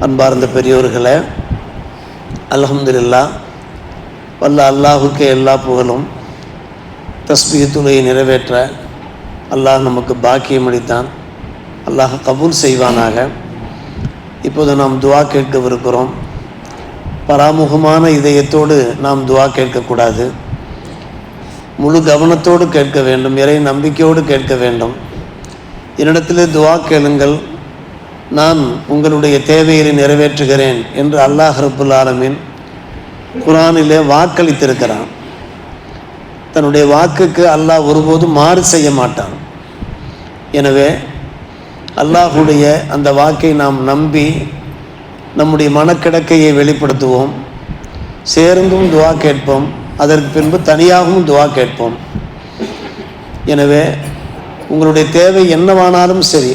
அன்பார்ந்த பெரியோர்களே, அல்ஹம்துலில்லாஹ், வல்ல அல்லாஹுக்கே எல்லா புகழும். தஸ்பீஹ் தொழுகையை நிறைவேற்ற அல்லாஹ் நமக்கு பாக்கியம் அளித்தான். அல்லாஹ் கபூல் செய்வானாக. இப்போது நாம் துவா கேட்கவிருக்கிறோம். பராமுகமான இதயத்தோடு நாம் துவா கேட்கக்கூடாது. முழு கவனத்தோடு கேட்க வேண்டும். இறை நம்பிக்கையோடு கேட்க வேண்டும். என்னிடத்திலே துவா கேளுங்கள், நான் உங்களுடைய தேவையை நிறைவேற்றுகிறேன் என்று அல்லாஹ் ரப்புல் ஆலமீன் குர்ஆனிலே வாக்களித்திருக்கிறான். தன்னுடைய வாக்குக்கு அல்லாஹ் ஒருபோதும் மாறு செய்ய மாட்டான். எனவே அல்லாஹுடைய அந்த வாக்கை நாம் நம்பி நம்முடைய மனக்கிடக்கையை வெளிப்படுத்துவோம். சேர்ந்தும் துவா கேட்போம். அதற்கு பின்பு தனியாகவும் துவா கேட்போம். எனவே உங்களுடைய தேவை என்னவானாலும் சரி,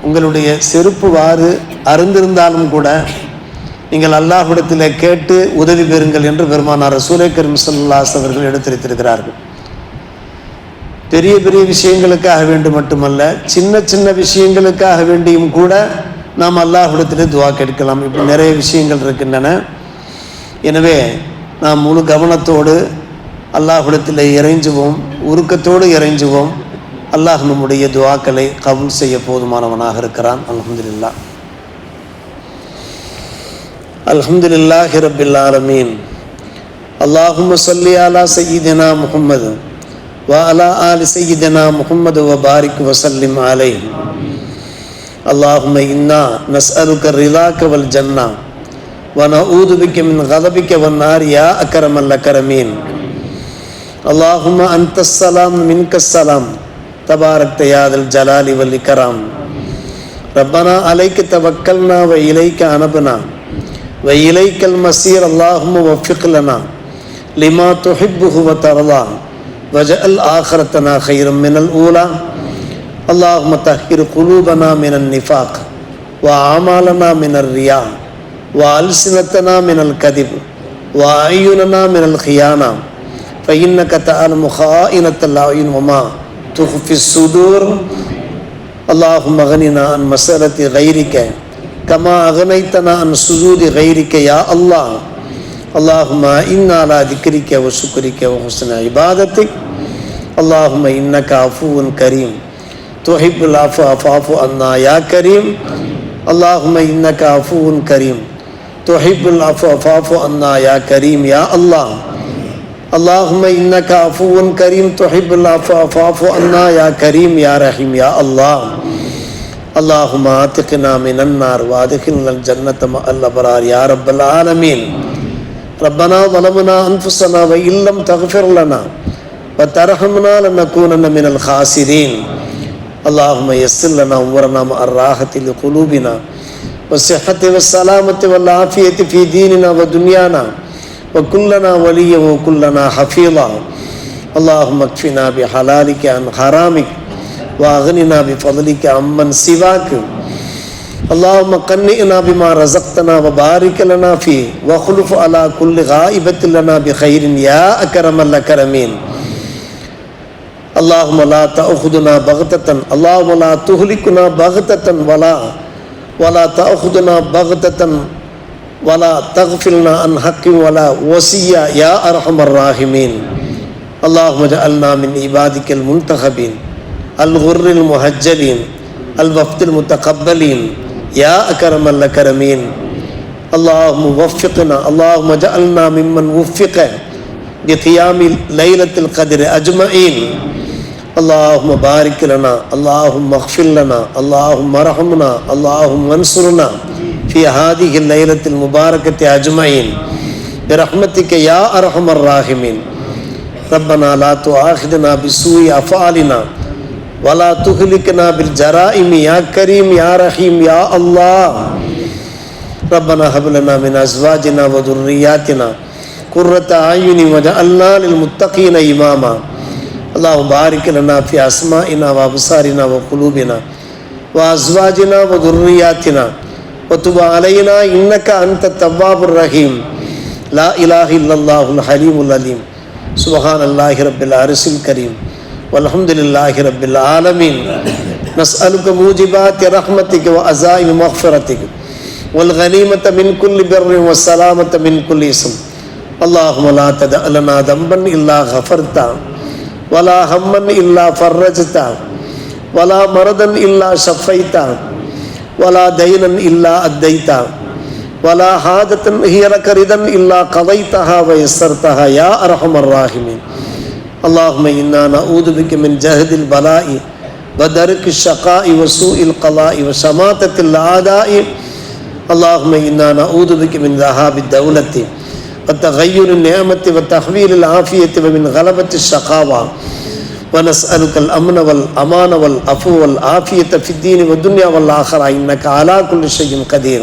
உங்களுடைய செருப்பு வாறு அருந்திருந்தாலும் கூட நீங்கள் அல்லாஹ்விடத்தில் கேட்டு உதவி பெறுங்கள் என்று பெருமானார் ரசூலே கரீம் ஸல்லல்லாஹு அலைஹி அவர்கள் எடுத்துரைத்திருக்கிறார்கள். பெரிய பெரிய விஷயங்களுக்காக வேண்டி மட்டுமல்ல, சின்ன சின்ன விஷயங்களுக்காக வேண்டியும் கூட நாம் அல்லாஹ்விடத்தில் துவா கேட்கலாம். இப்போ நிறைய விஷயங்கள் இருக்கின்றன. எனவே நாம் முழு கவனத்தோடு அல்லாஹ்விடத்தில் இறைஞ்சுவோம், உருக்கத்தோடு இறைஞ்சுவோம். அல்லாஹ் நம்முடைய துவாக்களை கபூல் செய்ய போதுமானவனாக இருக்கிறான். அல்ஹம்துலில்லாஹ். அல்ஹம்துலில்லாஹி ரப்பில் ஆலமீன். அல்லாஹும்ம ஸல்லி அலா சய்யிதினா முஹம்மது வ அலா ஆலி சய்யிதினா முஹம்மது வ பாரிக் வ ஸல்லிம் அலைஹி. அல்லாஹும்ம இன்னா நஸ்அலுக ரிலாக வல் ஜன்னா வ நஊது பிக மின் கதபிக வன் நார் யா அக்ரமல் அக்ரமீன். அல்லாஹும்ம அன்தஸ் ஸலாம் மின்கஸ் ஸலாம் தபாரக்த யா தல் ஜலாலி வல் இக்ராம். ரப்பனா அலைக தவக்கல்னா வ இலைக அனப்னா வ இலைக்கல் மஸீர். அல்லாஹும்ம வஃபிக் லனா லிமா துஹிப்புஹு வ தர்லா வஜஅல் ஆখিরাতனா கைரம் மினல் ஊலா. அல்லாஹும்ம தஹ்ஹிர் குலூபனா மினன் நிஃபாக் வ ஆமாலனா மினர் ரியா வ அல்ஸினத்தனா மினல் கதிப் வ அய்யுனனா மினல் கியானா ஃபஇன்னக தஅலமு ஹாயினத்தல் அய்யுன் வ மா துஃபி ஸுதூர். அல்லாஹும்ம அக்னினா அன் மஸஅலத்தி கைரிக கமா அக்னைத்தனா அன் சுஜூதி கைரிக யா அல்லாஹ். அல்லாஹும்ம இன்னா அலா திக்ரிக வ ஷுக்ரிக வ ஹுஸ்னி இபாதத்திக். அல்லாஹும்ம இன்னக அஃபூவுன் கரீம் துஹிப்புல் அஃவ ஃபஅஃபு அன்னா யா கரீம். அல்லாஹும்ம இன்னக அஃபூவுன் கரீம் துஹிப்புல் அஃவ ஃபஅஃபு அன்னா யா கரீம் யா அல்லாஹ். اللهم إنك عفو كريم تحب العفو فاعف عنا يا كريم يا رحيم يا الله. اللهم اعتقنا من النار وادخلنا الجنة مع الأبرار يا رب العالمين. ربنا ظلمنا أنفسنا وإن لم تغفر لنا وترحمنا لنكونن من الخاسرين. اللهم يسر لنا أمورنا مع الراحة لقلوبنا والصحة والسلامة والعافية في ديننا ودنيانا وكلنا وليا وكلنا حفيظا. اللهم اكفنا بحلالك عن حرامك واغننا بفضلك عمن سواك. اللهم قنئنا بما رزقتنا وبارك لنا فيه واخلف على كل غائبة لنا بخير يا أكرم الأكرمين. اللهم لا تأخذنا بغتة، اللهم لا تهلكنا بغتة ولا تأخذنا بغتة ولا تغفلنا عن حق ولا وصية يا أرحم الراحمين. اللهم اجعلنا من عبادك المنتخبين الغر المهجلين الوفد المتقبلين يا أكرم الأكرمين. اللهم وفقنا، اللهم اجعلنا ممن وفق بقيام ليلة القدر أجمعين. اللهم بارك لنا، اللهم اغفر لنا، اللهم ارحمنا، اللهم انصرنا في هذه الليلة المباركة أجمعين برحمتك يا أرحم الراحمين. ربنا لا تؤاخذنا بسوء أفعالنا ولا تهلكنا بالجرائم يا كريم يا رحيم يا الله. ربنا هب لنا من أزواجنا وذرياتنا قرة أعين واجعلنا للمتقين إماما. اللهم بارك لنا في أسمائنا وأبصارنا وقلوبنا وأزواجنا وذرياتنا وتب علينا إنك أنت التواب الرحيم. لا إله إلا الله الحليم العليم. سبحان الله رب العرش الكريم والحمد لله رب العالمين. نسألك موجبات رحمتك وعزائم مغفرتك والغنيمة من كل بر والسلامة من كل اسم اللهم لا تدع لنا ذنبا إلا غفرته ولا هما إلا فرجته ولا مرضا إلا شفيته ولا دينا إلا أديته ولا حاجة هي لك رضا إلا قضيتها ويسرتها يا أرحم الراحمين اللهم إنا نعوذ بك من جهد البلاء ودرك الشقاء وسوء القضاء وشماتة الأعداء اللهم إنا نعوذ بك من ذهاب الدولة وتغير النعمة وتحويل العافية ومن غلبة الشقاوة ونسألك الأمن والأمان والعفو والعافية في الدين والدنيا والآخرة إنك على كل شيء قدير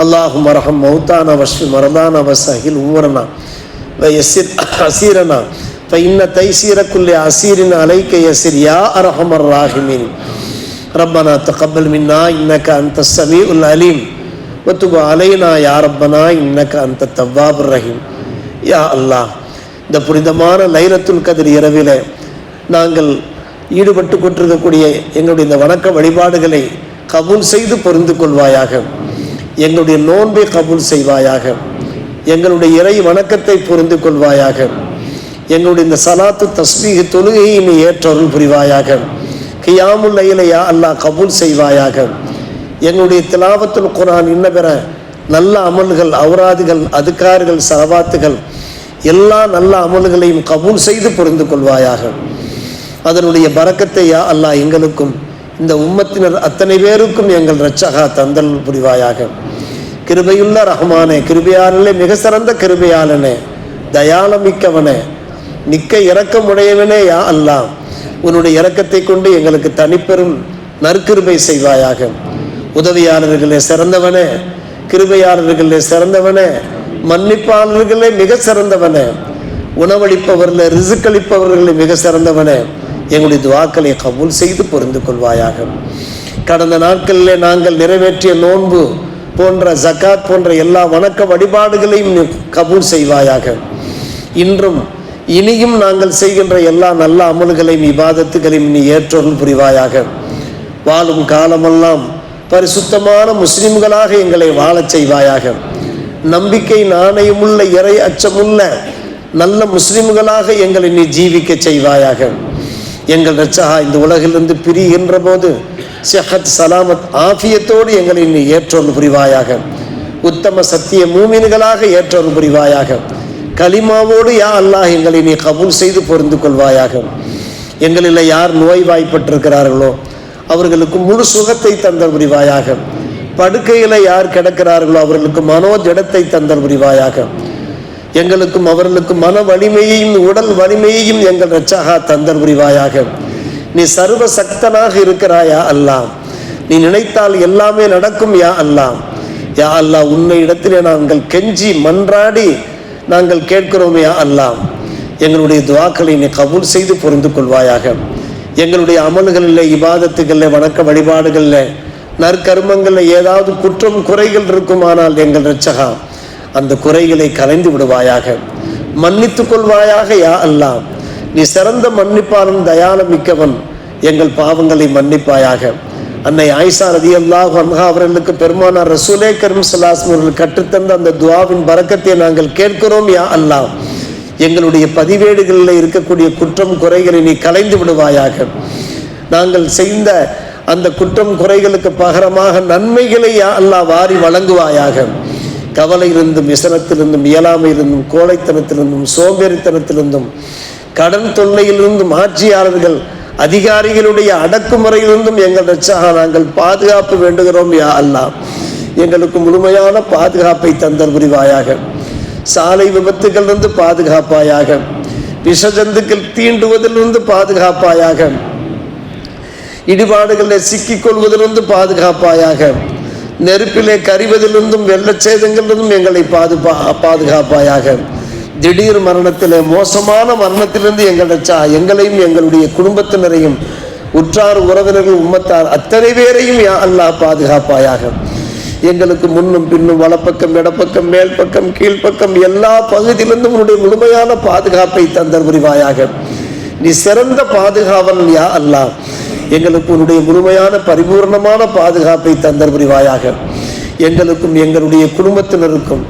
اللهم ارحم موتانا واشف مرضانا وسهل أمورنا ويسر عسيرنا فإن تيسير كل عسير عليك يسير يا أرحم الراحمين ربنا تقبل منا إنك أنت السميع العليم وتب علينا يا ربنا إنك أنت التواب الرحيم يا الله இந்த புனிதமான லைலத்துல் கத்ர் இரவிலே நாங்கள் ஈடுபட்டு கொண்டிருக்கக்கூடிய எங்களுடைய இந்த வணக்க வழிபாடுகளை கபூல் செய்து பொருந்து கொள்வாயாக. எங்களுடைய நோன்பை கபூல் செய்வாயாக. எங்களுடைய இறை வணக்கத்தை பொருந்து கொள்வாயாக. எங்களுடைய இந்த சலாத்து தஸ்பீஹ் தொழுகையை நீ ஏற்றருள் புரிவாயாக. கியாமுல் லைலை யா அல்லாஹ் கபூல் செய்வாயாக. எங்களுடைய திலாவத்துல் குர்ஆன் இன்ன பிற நல்ல அமல்கள், அவுராதுகள், அதுக்கார்கள், சலவாத்துகள் எல்லா நல்ல அமல்களையும் கபூல் செய்து பொருந்து கொள்வாயாக. அதனுடைய பரக்கத்தை யா அல்லாஹ் எங்களுக்கும் இந்த உம்மத்தினர் அத்தனை பேருக்கும் எங்கள் இரட்சகா தந்தல் புரிவாயாக. கிருபையுள்ள ரஹ்மானே, கிருபையாளனே, மிக சிறந்த கிருபையாளனே, தயாளமிக்கவனே, மிக்க இரக்கமுடையவனே யா அல்லாஹ், உன்னுடைய இரக்கத்தை கொண்டு எங்களுக்கு தனிப்பெரும் நற்கிருபை செய்வாயாக. உதவியாளர்களே சிறந்தவனே, கிருபையாளர்களே சிறந்தவனே, மன்னிப்பாளர்களே மிக சிறந்தவனே, உணவளிப்பவர்களே, ரிசுக்களிப்பவர்களே மிக சிறந்தவனே, எங்களுடைய துவாக்களை கபூல் செய்து பொருந்து கொள்வாயாக. கடந்த நாட்களிலே நாங்கள் நிறைவேற்றிய நோன்பு போன்ற ஜகாத் போன்ற எல்லா வணக்க வழிபாடுகளையும் கபூல் செய்வாயாக. இன்றும் இனியும் நாங்கள் செய்கின்ற எல்லா நல்ல அமல்களையும் இபாதத்துகளையும் நீ ஏற்றருள் புரிவாயாக. வாழும் காலமெல்லாம் பரிசுத்தமான முஸ்லிம்களாக எங்களை வாழச் செய்வாயாக. நம்பிக்கை நாணயமுள்ள இறை அச்சமுள்ள நல்ல முஸ்லிம்களாக எங்களை நீ ஜீவிக்க செய்வாயாக. எங்கள் இரட்சகா இந்த உலகிலிருந்து பிரிகின்ற போது ஸஹத் சலாமத் ஆஃபியத்தோடு எங்களை நீ ஏற்றருள் புரிவாயாக. உத்தம சத்திய மூமின்களாக ஏற்றருள் புரிவாயாக. கலிமாவோடு யா அல்லாஹ் எங்களை நீ கபூல் செய்து பொருந்து கொள்வாயாக. எங்களில் யார் நோய்வாய்ப்பட்டிருக்கிறார்களோ அவர்களுக்கு முழு சுகத்தை தந்தல் புரிவாயாக. படுக்கையில் யார் கிடக்கிறார்களோ அவர்களுக்கு மனோஜடத்தை தந்தல் புரிவாயாக. எங்களுக்கும் அவர்களுக்கும் மன வலிமையையும் உடல் வலிமையையும் எங்கள் இரட்சகா தந்தல் புரிவாயாக. நீ சர்வ சக்தனாக இருக்கிறாயா அல்லாஹ், நீ நினைத்தால் எல்லாமே நடக்கும் யா அல்லாஹ். யா அல்லாஹ், உன்னை இடத்திலே நாங்கள் கெஞ்சி மன்றாடி நாங்கள் கேட்கிறோம் யா அல்லாஹ். எங்களுடைய துவாக்களை நீ கபூல் செய்து பொருந்து கொள்வாயாக. எங்களுடைய அமல்களில், இபாதத்துகளில், வணக்க வழிபாடுகளில், நற்கர்மங்களில் ஏதாவது குற்றம் குறைகள் இருக்குமானால் எங்கள் இரட்சகா அந்த குறைகளை கலைந்து விடுவாயாக. மன்னித்து கொள்வாயாக யா அல்லாஹ். நீ சிறந்த மன்னிப்பாளன், தயாளம் மிக்கவன், எங்கள் பாவங்களை மன்னிப்பாயாக. அன்னை ஆயிஷா ரலியல்லாஹு அன்ஹா அவர்களுக்கு பெருமானார் ரசூலே கரீம் ஸல்லல்லாஹு அலைஹி வஸல்லம் அவர்கள் கற்றுத்தந்த அந்த துஆவின் பரக்கத்தை நாங்கள் கேட்கிறோம் யா அல்லாஹ். எங்களுடைய பதிவேடுகளில் இருக்கக்கூடிய குற்றம் குறைகளை நீ கலைந்து விடுவாயாக. நாங்கள் செய்த அந்த குற்றம் குறைகளுக்கு பகரமாக நன்மைகளை யா அல்லாஹ் வாரி வழங்குவாயாக. கவலையிலிருந்தும், விசனத்திலிருந்தும், இயலாமையிலிருந்தும், கோழைத்தனத்திலிருந்தும், சோம்பேறித்தனத்திலிருந்தும், கடன் தொல்லையிலிருந்தும், ஆட்சியாளர்கள் அதிகாரிகளுடைய அடக்குமுறையிலிருந்தும் எங்கள் இரட்சகா நாங்கள் பாதுகாப்பு வேண்டுகிறோம் யா அல்லாஹ். எங்களுக்கு முழுமையான பாதுகாப்பை தந்தல் புரிவாயாக. சாலை விபத்துகளிலிருந்து பாதுகாப்பாயாக. விஷஜந்துக்கள் தீண்டுவதிலிருந்து பாதுகாப்பாயாக. இடிபாடுகளில் சிக்கிக்கொள்வதிலிருந்து பாதுகாப்பாயாக. நெருப்பிலே கரிவதிலிருந்தும் வெள்ளச்சேதங்களிலிருந்தும் எங்களை பாதுகாப்பாயாக. திடீர் மரணத்திலே, மோசமான மரணத்திலிருந்து எங்களையும் எங்களுடைய குடும்பத்தினரையும் உற்றார் உறவினர்கள் உம்மத்தார் அத்தனை பேரையும் யா அல்லாஹ் பாதுகாப்பாயாக. எங்களுக்கு முன்னும் பின்னும், வலப்பக்கம், இடப்பக்கம், மேல் பக்கம், கீழ்ப்பக்கம் எல்லா பகுதியிலிருந்தும் உன்னுடைய முழுமையான பாதுகாப்பை தந்தல் புரிவாயாக. நீ சிறந்த பாதுகாவல் யா அல்லாஹ். எங்களுக்கு உன்னுடைய முழுமையான பரிபூர்ணமான பாதுகாப்பை தந்தல் புரிவாயாக. எங்களுக்கும் எங்களுடைய குடும்பத்தினருக்கும்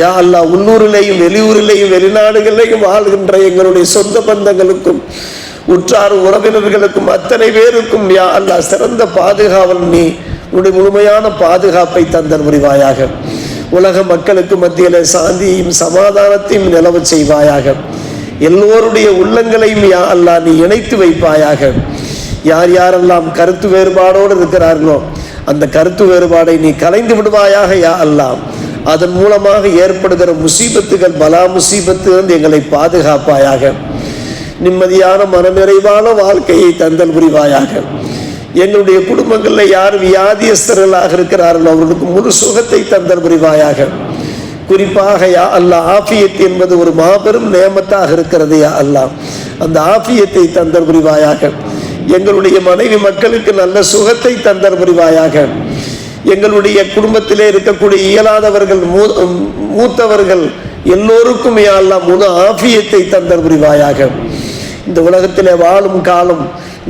யா அல்லாஹ் உள்ளூரிலேயும் வெளியூரிலேயும் வெளிநாடுகளிலேயும் வாழ்கின்ற எங்களுடைய சொந்த பந்தங்களுக்கும் உற்றார் உறவினர்களுக்கும் அத்தனை பேருக்கும் யா அல்லாஹ் சிறந்த பாதுகாவல் நீ உன்னுடைய முழுமையான பாதுகாப்பை தந்தர் புரிவாயாக. உலக மக்களுக்கு மத்தியில சாந்தியையும் சமாதானத்தையும் நிலவ செய்வாயாக. எல்லோருடைய உள்ளங்களையும் யா அல்லாஹ் நீ இணைத்து வைப்பாயாக. யார் யாரெல்லாம் கருத்து வேறுபாடோடு இருக்கிறார்களோ அந்த கருத்து வேறுபாடை நீ கலைந்து விடுவாயாக யா அல்லாஹ். அதன் மூலமாக ஏற்படுகிற முசீபத்துகள் பலா முசீபத்து எங்களை பாதுகாப்பாயாக. நிம்மதியான மனநிறைவான வாழ்க்கையை தந்தல் புரிவாயாக. எங்களுடைய குடும்பங்களில் யார் வியாதியஸ்தர்களாக இருக்கிறார்களோ அவர்களுக்கு முழு சுகத்தை தந்தல் புரிவாயாக. குறிப்பாக யா அல்லாஹ் ஆஃபியத் என்பது ஒரு மாபெரும் நேமத்தாக இருக்கிறது யா அல்லாஹ். அந்த ஆஃபியத்தை தந்தல் புரிவாயாக. எங்களுடைய மனைவி மக்களுக்கு நல்ல சுகத்தை தந்தல் புரிவாயாக. எங்களுடைய குடும்பத்திலே இருக்கக்கூடிய இயலாதவர்கள் மூத்தவர்கள் எல்லோருக்கும் யா அல்லாஹ் முழு ஆஃபியத்தை தந்தல் புரிவாயாக. இந்த உலகத்திலே வாழும் காலம்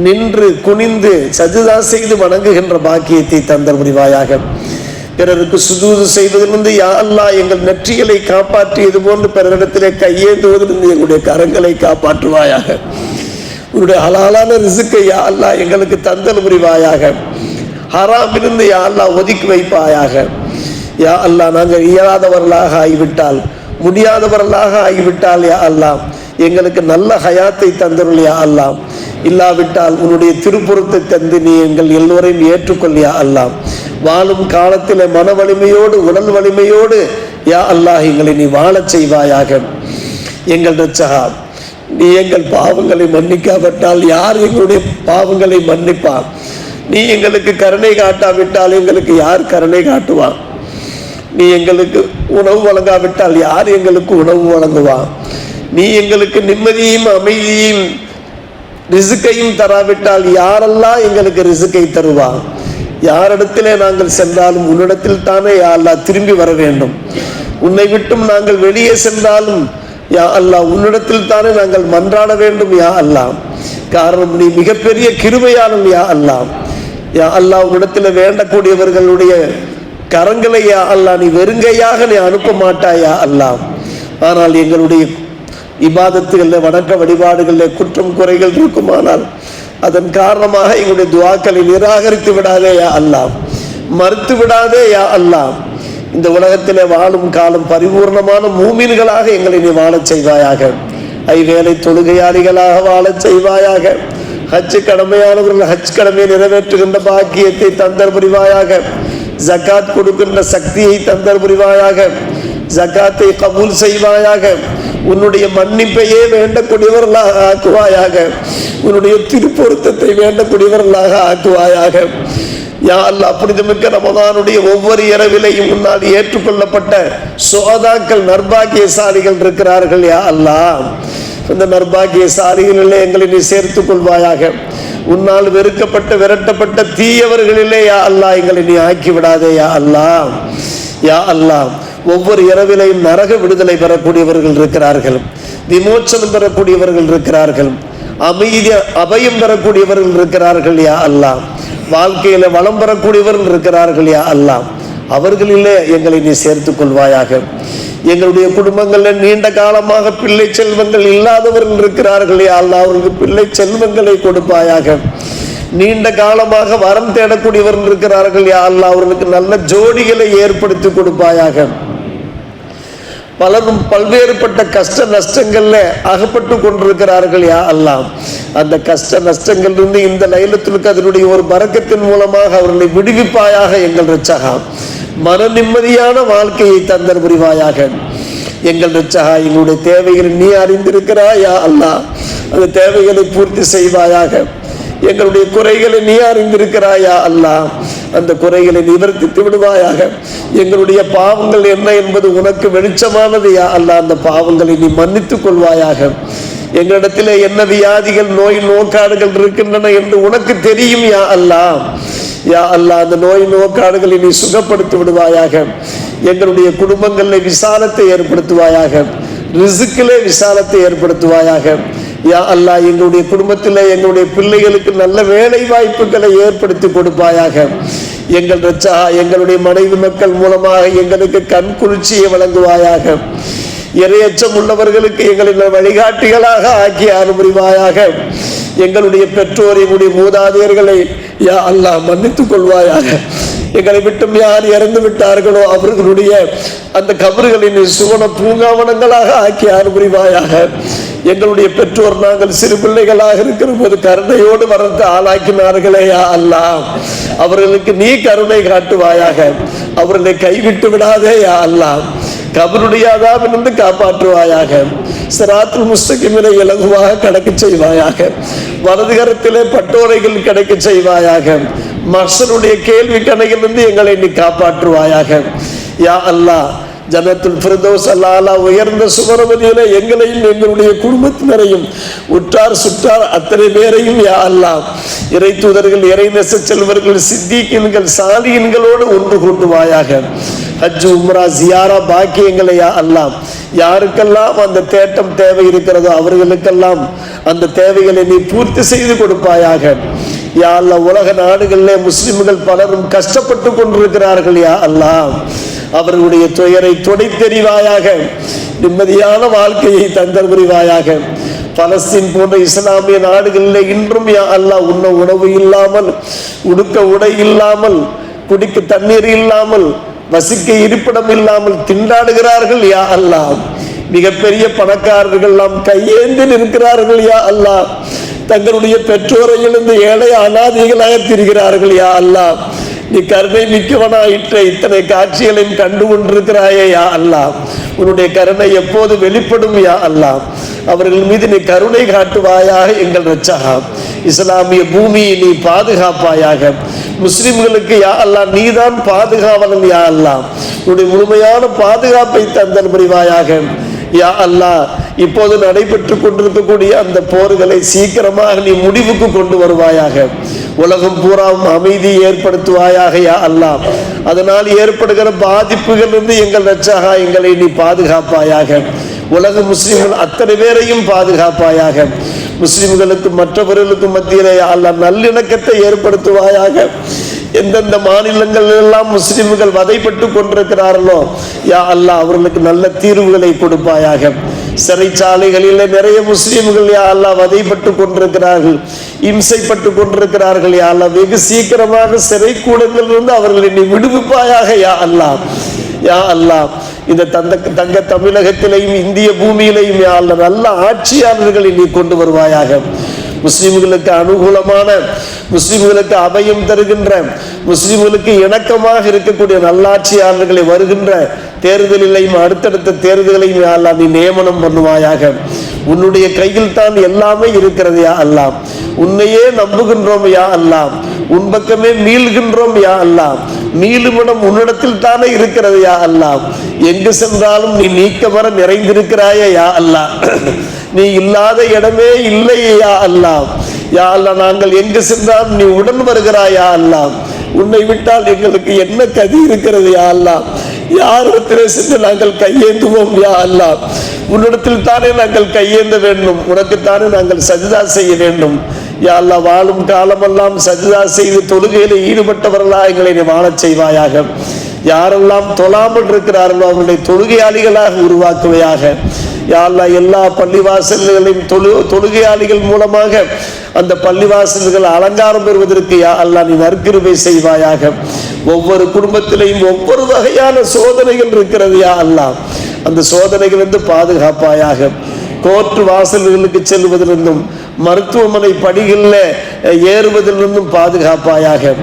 நின்று குனிந்து சஜ்தா செய்து வணங்குகின்ற பாக்கியத்தை தந்தல் புரிவாயாக. பிறருக்கு சுஜூது செய்வதிலிருந்து யா அல்லாஹ் எங்கள் நெற்றிகளை காப்பாற்றியது போன்று பிறரிடத்திலே கையேந்துவதிலிருந்து எங்களுடைய கரங்களை காப்பாற்றுவாயாக. உன்னுடைய ஹலாலான ரிசுக்கை யா அல்லாஹ் எங்களுக்கு தந்தல் புரிவாயாக. ஹராமிலிருந்து யா அல்லாஹ் ஒதுக்கி வைப்பாயாக. யா அல்லாஹ் நாங்கள் இயலாதவர்களாக ஆகிவிட்டால் முடியாதவர்களாக ஆகிவிட்டால் யா அல்லாஹ் எங்களுக்கு நல்ல ஹயாத்தை தந்தருள் யா அல்லாஹ். இல்லாவிட்டால் உன்னுடைய திருப்புறத்தை தந்து நீ எங்கள் எல்லோரையும் ஏற்றுக்கொள் யா அல்லாஹ். வாழும் காலத்தில் மன வலிமையோடு உடல் வலிமையோடு யா அல்லாஹ் எங்களை நீ வாழச் செய்வாயாக. எங்கள் ரட்சகா, நீ எங்கள் பாவங்களை மன்னிக்காவிட்டால் யார் எங்களுடைய பாவங்களை மன்னிப்பார்? நீ எங்களுக்கு கருணை காட்டாவிட்டால் எங்களுக்கு யார் கருணை காட்டுவான்? நீ எங்களுக்கு உணவு வழங்காவிட்டால் யார் எங்களுக்கு உணவு வழங்குவான்? நீ எங்களுக்கு நிம்மதியும் அமைதியும் ரிசுக்கையும் தராவிட்டால் யாரெல்லாம் எங்களுக்கு ரிசுக்கை தருவான்? யாரிடத்திலே நாங்கள் சென்றாலும் உன்னிடத்தில் தானே யா அல்லாஹ் திரும்பி வர வேண்டும். உன்னை விட்டும் நாங்கள் வெளியே சென்றாலும் யா அல்லாஹ் உன்னிடத்தில் தானே நாங்கள் மன்றாட வேண்டும் யா அல்லாஹ். காரணம் நீ மிகப்பெரிய கிருபையாளன் யா அல்லாஹ். யா அல்லாஹ் உன்னிடத்தில் வேண்டக்கூடியவர்களுடைய கரங்களை யா அல்லாஹ் நீ வெறுங்கையாக நீ அனுப்ப மாட்டாயா அல்லாஹ். ஆனால் எங்களுடைய இபாதத்துகளில் வணக்க வழிபாடுகளில் குற்றம் குறைகள் இருக்குமானால் அதன் காரணமாக எங்களுடைய துஆக்களை நிராகரித்து விடாதே யா அல்லாஹ், மறுத்து விடாதே யா அல்லாஹ். இந்த உலகத்திலே வாழும் காலம் பரிபூர்ணமான மூமின்களாக எங்களை நீ வாழச் செய்வாயாக. ஐவேளை தொழுகையாளிகளாக வாழச் செய்வாயாக. ஹஜ் கடமையானவர்கள் ஹஜ் கடமையை நிறைவேற்றுகின்ற பாக்கியத்தை தந்தர் புரிவாயாக. ஜகாத் கொடுக்கின்ற சக்தியை தந்தர் புரிவாயாக. ஜகாத்தை கபூல் செய்வாயாக. உன்னுடைய மன்னிப்பையே வேண்டக்கூடியவர்களாக ஆக்குவாயாக. உன்னுடைய திருப்பொருத்தத்தை வேண்டக்கூடியவர்களாக ஆக்குவாயாக. யா அல்லாஹ், புனிதமிக்க ரமதானுடைய ஒவ்வொரு இரவிலையும் முன்னால் ஏற்றுக்கொள்ளப்பட்ட சுஹதாக்கள் நர்பாகியசாலிகள் இருக்கிறார்கள் யா அல்லாஹ். இந்த நர்பாகியசாலிகளிலே எங்களை நீ சேர்த்துக் கொள்வாயாக. உன்னால் வெறுக்கப்பட்ட விரட்டப்பட்ட தீயவர்களிலே யா அல்லாஹ் எங்களை நீ ஆக்கி விடாதே யா அல்லாஹ். யா அல்லாஹ், ஒவ்வொரு இரவிலையும் நரக விடுதலை பெறக்கூடியவர்கள் இருக்கிறார்கள், விமோச்சனம் பெறக்கூடியவர்கள் இருக்கிறார்கள், அமைதி அபயம் பெறக்கூடியவர்கள் இருக்கிறார்கள் யா அல்லாஹ். வாழ்க்கையில வளம் பெறக்கூடியவர்கள் இருக்கிறார்கள் யா அல்லாஹ். அவர்களிலே எங்களை நீ சேர்த்துக் கொள்வாயாக. எங்களுடைய குடும்பங்களில் நீண்ட காலமாக பிள்ளை செல்வங்கள் இல்லாதவர்கள் இருக்கிறார்கள் யா அல்லாஹ். அவர்களுக்கு பிள்ளை செல்வங்களை கொடுப்பாயாக. நீண்ட காலமாக வரம் தேடக்கூடியவர்கள் இருக்கிறார்கள் யா அல்லாஹ். அவர்களுக்கு நல்ல ஜோடிகளை ஏற்படுத்தி கொடுப்பாயாக. பலரும் பல்வேறுபட்ட கஷ்ட நஷ்டங்கள்ல அகப்பட்டு கொண்டிருக்கிறார்கள் யா அல்லாஹ். அந்த கஷ்ட நஷ்டங்களிலிருந்து இந்த லைலத்துல் கத்ருடைய ஒரு பரக்கத்தின் மூலமாக அவர்களை விடுவிப்பாயாக. எங்கள் ரட்சகா, மன நிம்மதியான வாழ்க்கையை தந்தர் புரிவாயாக. எங்கள் ரட்சகா, எங்களுடைய தேவைகளை நீ அறிந்திருக்கிறாய் யா அல்லாஹ். அந்த தேவைகளை பூர்த்தி செய்வாயாக. எங்களுடைய குறைகளை நீ அறிந்திருக்கிறாயா அல்லாஹ். அந்த குறைகளை நிவர்த்தித்து விடுவாயாக. எங்களுடைய பாவங்கள் என்ன என்பது உனக்கு வெளிச்சமானது யா அல்லாஹ். அந்த பாவங்களை நீ மன்னித்துக் கொள்வாயாக. எங்களிடத்திலே என்ன வியாதிகள் நோய் நோக்காடுகள் இருக்கின்றன என்று உனக்கு தெரியும் யா அல்லாஹ். யா அல்லாஹ், அந்த நோய் நோக்காடுகளை நீ சுகப்படுத்தி விடுவாயாக. எங்களுடைய குடும்பங்களில் விசாலத்தை ஏற்படுத்துவாயாக. ரிசுக்கிலே விசாலத்தை ஏற்படுத்துவாயாக. யா அல்லாஹ், எங்களுடைய குடும்பத்தில் எங்களுடைய பிள்ளைகளுக்கு நல்ல வேலை வாய்ப்புகளை ஏற்படுத்தி கொடுப்பாயாக. எங்கள் ரச்சா எங்களுடைய மனைவி மக்கள் மூலமாக எங்களுக்கு கண் குளிர்ச்சியை வழங்குவாயாக. இறையச்சம் உள்ளவர்களுக்கு எங்களின் வழிகாட்டிகளாக ஆக்கி அனுபவிவாயாக. எங்களுடைய பெற்றோர் எங்களுடைய மூதாதையர்களை யா அல்லாஹ் மன்னித்துக் கொள்வாயாக. எங்களை விட்டும் யார் இறந்து விட்டார்களோ அவர்களுடைய அந்த கபறுகளின் சுவன பூங்காவனங்களாக ஆக்கி அனுபவிவாயாக. எங்களுடைய பெற்றோர் நாங்கள் சிறு பிள்ளைகளாக இருக்கிற போது கருணையோடு வளர்த்து ஆளாக்கினார்களே யா அல்லாஹ், அவர்களுக்கு நீ கருணை காட்டுவாயாக. அவர்களை கைவிட்டு விடாதே யா அல்லாஹ். கபருடைய அதாபிலிருந்து காப்பாற்றுவாயாக. சிராத்துல் முஸ்தகிமினை இலகுவாக கடக்க செய்வாயாக. வலதுகரத்திலே பட்டோரைகள் கிடைக்க செய்வாயாக. மஹ்ஷருடைய கேள்வி கணையிலிருந்து எங்களை நீ காப்பாற்றுவாயாக. யா அல்லாஹ், ஜன்னத்துல் ஃபிர்தௌஸ் அல்லாஹ் உயர்ந்த சுவனபதியில எங்களையும் எங்களுடைய குடும்பத்தினரையும் உற்றார் சுற்றார் அத்தனை பேரையும் யா அல்லாஹ் இறை தூதர்கள், இறை நெச செல்வர்கள், சித்திகீன்கள், சாலிகீன்களோடு ஒன்று கூட்டுவாயாக. ஹஜ், உம்ரா, ஜியாரா பாக்கியங்களை யா அல்லாஹ் யாருக்கெல்லாம் அந்த தேட்டம் தேவை இருக்கிறதோ அவர்களுக்கெல்லாம் அந்த தேவைகளை நீ பூர்த்தி செய்து கொடுப்பாயாக. யா அல்லாஹ், உலக நாடுகளிலே முஸ்லிம்கள் பலரும் கஷ்டப்பட்டு கொண்டிருக்கிறார்கள் யா அல்லாஹ், அவர்களுடைய துயரை துடைத்தெறிவாயாக. நிம்மதியான வாழ்க்கையை தந்தர் புரிவாயாக. பலஸ்தீன் போன்ற இஸ்லாமிய நாடுகளில் இன்றும் யா அல்லாஹ் உண்ண உணவு இல்லாமல், உடுக்க உடை இல்லாமல், குடிக்க தண்ணீர் இல்லாமல், வசிக்க இருப்பிடம் இல்லாமல் திண்டாடுகிறார்கள் யா அல்லாஹ். மிகப்பெரிய பணக்காரர்கள் எல்லாம் கையேந்தி நிற்கிறார்கள் யா அல்லாஹ். தங்களுடைய பெற்றோரை இழந்து ஏழை அனாதைகளாக திரிகிறார்கள் யா அல்லாஹ். நீ கருணை மிக்கவனாயிற்ற இத்தனை காட்சிகளையும் கண்டு கொண்டிருக்கிறாயே யா அல்லாஹ். உன்னுடைய கருணை எப்போது வெளிப்படும் யா அல்லாஹ். அவர்கள் மீது நீ கருணை காட்டுவாயாக. எங்கள் ரட்சகா, இஸ்லாமிய பூமியை நீ பாதுகாப்பாயாக. முஸ்லிம்களுக்கு யா அல்லாஹ் நீதான் பாதுகாவலன் யா அல்லாஹ். உன்னுடைய முழுமையான பாதுகாப்பை தந்தல் புரிவாயாக. யா அல்லாஹ், இப்போது நடைபெற்று கொண்டிருக்கக்கூடிய அந்த போர்களை சீக்கிரமாக நீ முடிவுக்கு கொண்டு வருவாயாக. உலகம் பூராவும் அமைதி ஏற்படுத்துவாயாக யா அல்லாஹ். அதனால் ஏற்படுகிற பாதிப்புகள் இருந்து எங்கள் ரட்சகா எங்களை நீ பாதுகாப்பாயாக. உலக முஸ்லிம்கள் அத்தனை பேரையும் பாதுகாப்பாயாக. முஸ்லிம்களுக்கு மற்றவர்களுக்கு மத்தியிலே யா அல்லாஹ் நல்லிணக்கத்தை ஏற்படுத்துவாயாக. எந்தெந்த மாநிலங்கள் எல்லாம் முஸ்லிம்கள் வதைப்பட்டு கொண்டிருக்கிறார்களோ யா அல்லாஹ் அவர்களுக்கு நல்ல தீர்வுகளை கொடுப்பாயாக. சிறைச்சாலைகளில் நிறைய முஸ்லிம்கள் யா அல்லாஹ் வதைப்பட்டு கொண்டிருக்கிறார்கள், இம்சைப்பட்டு கொண்டிருக்கிறார்கள் யா அல்லாஹ். வெகு சீக்கிரமாக சிறை கூடங்களிலிருந்து அவர்களை நீ விடுவிப்பாயாக யா அல்லாஹ். யா அல்லாஹ், இந்த தங்க தமிழகத்திலையும் இந்திய பூமியிலையும் யா அல்லாஹ் நல்ல ஆட்சியாளர்களை நீ கொண்டு வருவாயாக. முஸ்லிம்களுக்கு அனுகூலமான, முஸ்லிம்களுக்கு அபயம் தருகின்ற, முஸ்லிம்களுக்கு இணக்கமாக இருக்கக்கூடிய நல்லாட்சியாளர்களை வருகின்ற தேர்தலிலையும் அடுத்தடுத்த தேர்தலையும் யா அல்லாஹ் நீ நியமனம் பண்ணுவாயாக. உன்னுடைய கையில் தான் எல்லாமே இருக்கிறது யா அல்லாஹ். உன்னையே நம்புகின்றோம் யா அல்லாஹ். உன் பக்கமே மீள்கின்றோம் யா அல்லாஹ். மீளுமிடம் உன்னிடத்தில் தானே இருக்கிறது யா அல்லாஹ். எங்கு சென்றாலும் நீ நீக்கமர நிறைந்திருக்கிறாயே யா அல்லாஹ். நீ இல்லாத இடமே இல்லை யா அல்லாஹ். யா அல்லாஹ், நாங்கள் எங்கு சென்றாலும் நீ உடன் வருகிறாயா அல்லாஹ். உன்னை விட்டால் எங்களுக்கு என்ன கதி இருக்கிறது யா அல்லாஹ். யாரிடத்திலே சென்று நாங்கள் கையேந்துவோம் யா அல்லாஹ். உன்னிடத்தில் தானே நாங்கள் கையேந்த வேண்டும், உனக்குத்தானே நாங்கள் சஜ்தா செய்ய வேண்டும் யா அல்லாஹ். வாழும் காலமெல்லாம் சஜ்தா செய்து தொழுகையில் ஈடுபட்டவர்களாக எங்களை நீ வாழச் செய்வாயாக. யாரெல்லாம் தொழாமல் இருக்கிறார்களோ அவர்களுடைய தொழுகையாளிகளாக உருவாக்குவையாக யா அல்லாஹ். எல்லா பள்ளிவாசல்களையும் தொழுகையாளிகள் மூலமாக அந்த பள்ளிவாசல்கள் அலங்காரம் பெறுவதற்கு யா அல்லாஹ் நீ நற்கிருபை செய்வாயாக. ஒவ்வொரு குடும்பத்திலையும் ஒவ்வொரு வகையான சோதனைகள் இருக்கிறது யா அல்லாஹ். அந்த சோதனைகளிலிருந்து பாதுகாப்பாயாக. கோர்ட்டு வாசல்களுக்கு செல்வதிலிருந்தும், மருத்துவமனை படிகளில் ஏறுவதிலிருந்தும் பாதுகாப்பாயாக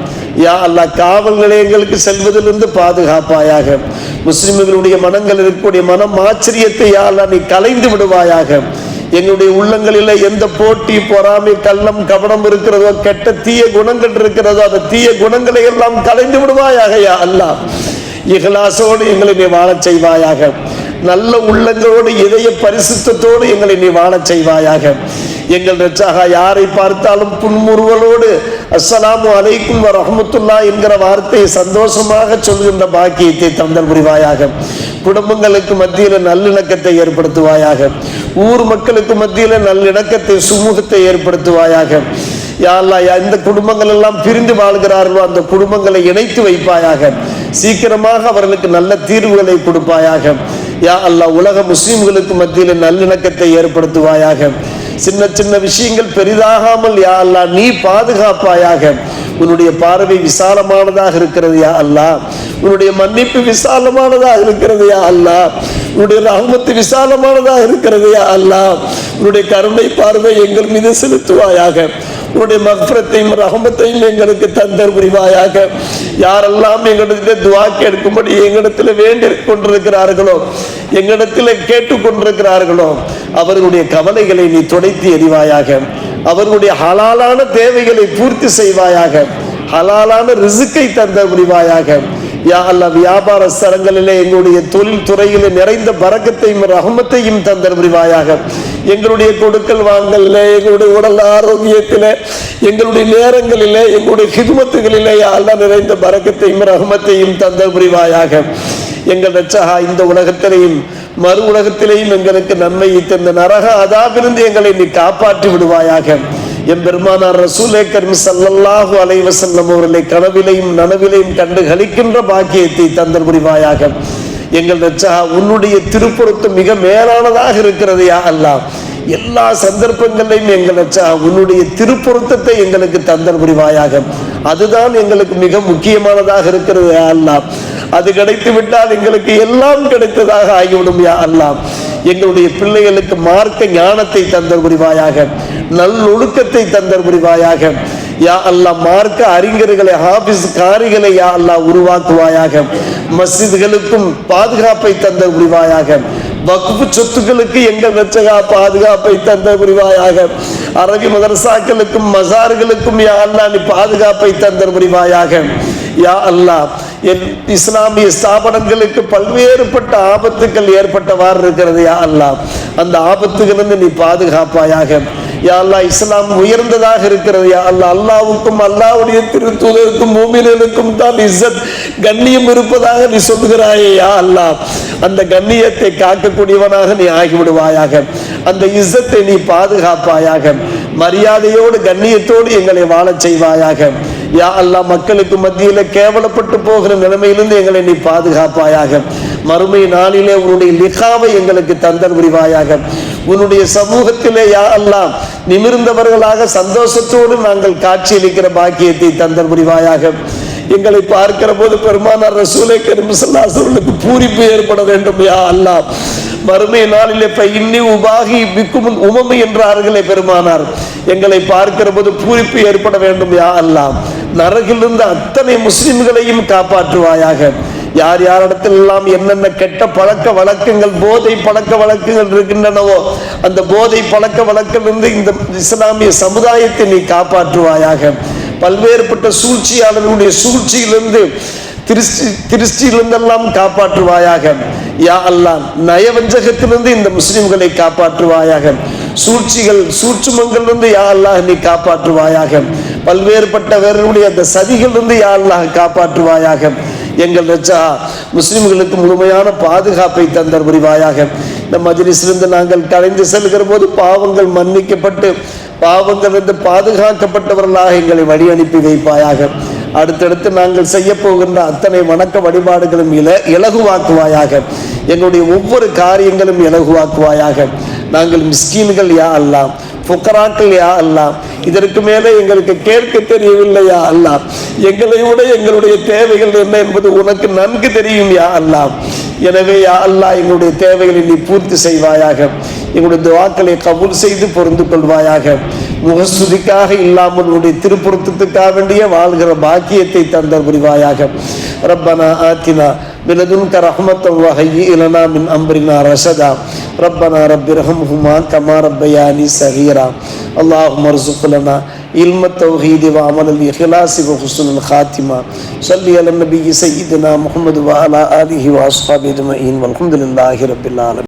யா அல்லாஹ். காவல் நிலையங்களுக்கு செல்வதிலிருந்து பாதுகாப்பாயாக. முஸ்லிம்களுடைய மனங்கள் இருக்கக்கூடிய மனம் ஆச்சரியத்தை யா அல்லாஹ் நீ கலைந்து விடுவாயாக. எங்களுடைய உள்ளங்களில் எந்த போட்டி, பொறாமை, கள்ளம், கபடம் இருக்கிறதோ, கெட்ட தீய குணங்கள் இருக்கிறதோ அந்த தீய குணங்களை எல்லாம் கலைந்து விடுவாயாக யா அல்லாஹ். இஹ்லாஸோடு எங்களை நீ வாழச் செய்வாயாக. நல்ல உள்ளங்களோடு இதய பரிசுத்தத்தோடு எங்களை நீ வாழச் செய்வாயாக. எங்கள் ரட்சகா, யாரை பார்த்தாலும் புன்முறுவலோடு அஸ்ஸலாமு அலைக்கும் வ ரஹ்மத்துல்லாஹ் என்கிற வார்த்தையை சந்தோஷமாக சொல்கின்ற பாக்கியத்தை தந்தல் புரிவாயாக. குடும்பங்களுக்கு மத்தியில் நல்லிணக்கத்தை ஏற்படுத்துவாயாக. ஊர் மக்களுக்கு மத்தியில் நல்லிணக்கத்தை, சுமூகத்தை ஏற்படுத்துவாயாக. யா அல்லாஹ் எந்த குடும்பங்கள் எல்லாம் பிரிந்து வாழ்கிறார்களோ அந்த குடும்பங்களை இணைத்து வைப்பாயாக. சீக்கிரமாக அவர்களுக்கு நல்ல தீர்வுகளை கொடுப்பாயாக. யா அல்லாஹ் உலக முஸ்லிம்களுக்கு மத்தியில் நல்லிணக்கத்தை ஏற்படுத்துவாயாக. சின்ன சின்ன விஷயங்கள் பெரிதாகாமல் யா அல்லாஹ் நீ பாதுகாப்பாயாக. உன்னுடைய பார்வை விசாலமானதாக இருக்கிறது யா அல்லாஹ். உன்னுடைய மன்னிப்பு விசாலமானதாக இருக்கிறது யா அல்லாஹ். உன்னுடைய ரஹ்மத்து விசாலமானதாக இருக்கிறது யா அல்லாஹ். உன்னுடைய கருணை பார்வை எங்கள் மீது செலுத்துவாயாக. உன்னுடைய மக்ஃபிரத்தையும் ரஹமத்தையும் எங்களுக்கு தந்தர் புரிவாயாக. யாரெல்லாம் எங்களிடத்தில் துஆ கேட்கும்படி எங்களிடத்தில் வேண்டி கொண்டிருக்கிறார்களோ, எங்களிடத்தில் கேட்டுக்கொண்டிருக்கிறார்களோ, அவர்களுடைய கவலைகளை நீ துடைத்து எறிவாயாக. அவர்களுடைய ஹலாலான தேவைகளை பூர்த்தி செய்வாயாக. ஹலாலான ரிசுக்கை தந்தர் புரிவாயாக. யா அல்லாஹ் வியாபார ஸ்தலங்களிலே எங்களுடைய தொழில் துறையிலே நிறைந்த பரக்கத்தையும் ரஹமத்தையும் தந்தர் புரிவாயாக. எங்களுடைய கொடுக்கல் வாங்கல்ல, எங்களுடைய உடல் ஆரோக்கியத்தில், எங்களுடைய நேரங்களிலே, எங்களுடைய ஹிதுமத்துகளிலே யா அல்லாஹ் நிறைந்த பரக்கத்தையும் ரஹமத்தையும் தந்தர் புரிவாயாக. எங்கள் ரட்சகா இந்த உலகத்திலேயும் மறு உலகத்திலேயும் எங்களுக்கு நன்மையை தந்த நரக அதாபிலிருந்து எங்களை நீ காப்பாற்றி விடுவாயாக. எம்பெருமானார் ரசூலே கரீம் ஸல்லல்லாஹு அலைஹி வஸல்லம் அவர்களை கனவிலையும் நனவிலையும் கண்டு களிக்கின்ற பாக்கியத்தை தந்தர் புரிவாயாக. எங்கள் ரட்சகா உன்னுடைய திருப்பொருத்தம் மிக மேலானதாக இருக்கிறது யா அல்லாஹ். எல்லா சந்தர்ப்பங்களையும் எங்கள் ரட்சகா உன்னுடைய திருப்பொருத்தத்தை எங்களுக்கு தந்தர் புரிவாயாக. அதுதான் எங்களுக்கு மிக முக்கியமானதாக இருக்கிறது யா அல்லாஹ். அது கிடைத்து விட்டால் எங்களுக்கு எல்லாம் கிடைத்ததாக ஆகிவிடும் யா அல்லாஹ். எங்களுடைய பிள்ளைகளுக்கு மார்க்க ஞானத்தை தந்தர் புரிவாயாக. நல்லொழுக்கத்தை தந்தர் புரிவாயாக. யா அல்லாஹ் மார்க்க அறிஞர்களை, ஹாஃபிஸ் காரிகளை யா அல்லாஹ் உருவாக்குவாயாக. மஸ்ஜிதுகளுக்கும் பாதுகாப்பை தந்தர் புரிவாயாக. வக்ஃபு சொத்துக்களுக்கு எங்கள் ரட்சகா பாதுகாப்பை தந்தர் புரிவாயாக. அரபி மதரசாக்களுக்கும் மசார்களுக்கும் யா அல்லாஹ் நீ பாதுகாப்பை தந்தர் புரிவாயாக. யா அல்லாஹ் இஸ்லாமிய ஸ்தாபனங்களுக்கு பல்வேறுபட்ட ஆபத்துக்கள் ஏற்பட்டவாறு இருக்கிறது யா அல்லாஹ். அந்த ஆபத்துகளிலிருந்து நீ பாதுகாப்பாயாக. யா அல்லாஹ் இஸ்லாம் உயர்ந்ததாக இருக்கிறது யா அல்லாஹ். அல்லாஹ்வுக்கும் அல்லாஹ்வுடைய திருத்தூதருக்கும் மூமின்களுக்கும் தான் இஸ்ஸத் கண்ணியம் இருப்பதாக நீ சொல்கிறாயே யா அல்லாஹ். அந்த கண்ணியத்தை காக்கக்கூடியவனாக நீ ஆகிவிடுவாயாக. அந்த இஸ்ஸத்தை நீ பாதுகாப்பாயாக. மரியாதையோடு கண்ணியத்தோடு எங்களை வாழச் செய்வாயாக. யா அல்லாஹ் மக்களுக்கு மத்தியில கேவலப்பட்டு போகிற நிலைமையிலிருந்து எங்களை நீ பாதுகாப்பாயாக. மறுமை நாளிலே உன்னுடைய லிகாவை எங்களுக்கு தந்தர் புரிவாயாக. உன்னுடைய சமூகத்திலே யா அல்லாஹ் நிமிர்ந்தவர்களாக சந்தோஷத்தோடு நாங்கள் காட்சியளிக்கிற பாக்கியத்தை தந்தர் புரிவாயாக. எங்களை பார்க்கிற போது பெருமானார் ரசூலே கரீம் ஸல்லல்லாஹு அலைஹி வஸல்லம் பூரிப்பு ஏற்பட வேண்டும் யா அல்லாஹ். மறுமை நாளிலே இன்னி உபாகி பிக்கும் உமமி என்றார்களே பெருமானார். எங்களை பார்க்கிற போது பூரிப்பு ஏற்பட வேண்டும் யா அல்லாஹ். நரகிலிருந்து அத்தனை முஸ்லிம்களையும் காப்பாற்றுவாயாக. யார் யாரிடத்தில் எல்லாம் என்னென்ன கெட்ட பழக்க வழக்கங்கள், போதை பழக்க வழக்கங்கள் இருக்கின்றனவோ அந்த போதை பழக்க வழக்கிலிருந்து இந்த இஸ்லாமிய சமுதாயத்தை நீ காப்பாற்றுவாயாக. பல்வேறுபட்ட சூழ்ச்சியாளர்களுடைய சூழ்ச்சியிலிருந்து திருஷ்டியிலிருந்தெல்லாம் காப்பாற்றுவாயாக. யா அல்லாஹ் நயவஞ்சகத்திலிருந்து இந்த முஸ்லிம்களை காப்பாற்றுவாயாக. சூழ்ச்சிகள் சூட்சுமங்களிலிருந்து யா அல்லாஹ் நீ காப்பாற்றுவாயாக. பல்வேறுபட்டவர்களுடைய அந்த சதிகளிலிருந்து யா அல்லாஹ் காப்பாற்றுவாயாக. எங்கள் ரட்சா முஸ்லிம்களுக்கு முழுமையான பாதுகாப்பை தந்தர் புரிவாயாக. இந்த மஜ்லிஸிலிருந்து நாங்கள் கலைந்து செல்கிற போது பாவங்கள் மன்னிக்கப்பட்டு பாவங்களிலிருந்து பாதுகாக்கப்பட்டவர்களாக எங்களை வழி அனுப்பி வைப்பாயாக. அடுத்தடுத்து நாங்கள் செய்ய போகின்ற அத்தனை வணக்க வழிபாடுகளும் இலகுவாக்குவாயாக. எங்களுடைய ஒவ்வொரு காரியங்களும் இலகுவாக்குவாயாக. நாங்கள் மிஸ்கீன்கள் யா அல்லாஹ், ஃபுக்கராக்கள் யா அல்லாஹ். இதற்கு மேலே எங்களுக்கு கேட்க தெரியவில்லை யா அல்லாஹ். எங்களை விட எங்களுடைய தேவைகள் என்ன என்பது உனக்கு நன்கு தெரியும் யா அல்லாஹ். எனவே யா அல்லாஹ் எங்களுடைய தேவைகளை நீ பூர்த்தி செய்வாயாக. எங்களுடைய துஆக்களை கபூல் செய்து பொருந்து கொள்வாயாக. முகஸ்துதிக்காக இல்லாமல் உன்னுடைய திருப்பொருத்தத்துக்காக வேண்டிய வாழ்கிற பாக்கியத்தை தந்தர் புரிவாயாக. ரப்பனா ஆத்தினா மிலதுன்க ரஹ்மத்தன் வஹய்யிஇ லனா மின் அம்ரினா ரஷதா. ரப்பனா ரப்பிர்ஹம்ஹுமா கமா ரப்பயானி ஸகீரா. அல்லாஹும்ம ர்ஸுக் லனா இல்ம தௌஹீத் வ அமலல் இஹ்லாஸ் வ ஹுஸ்னுல் காத்திமா. ஸல்லி அலன் நபி ஸய்யிதுனா முஹம்மது வ அலா ஆலிஹி வ அஸ்ஹாபிஹி அஜ்மஈன் வல்ஹம்துலில்லாஹி ரப்பில் ஆலமீன்.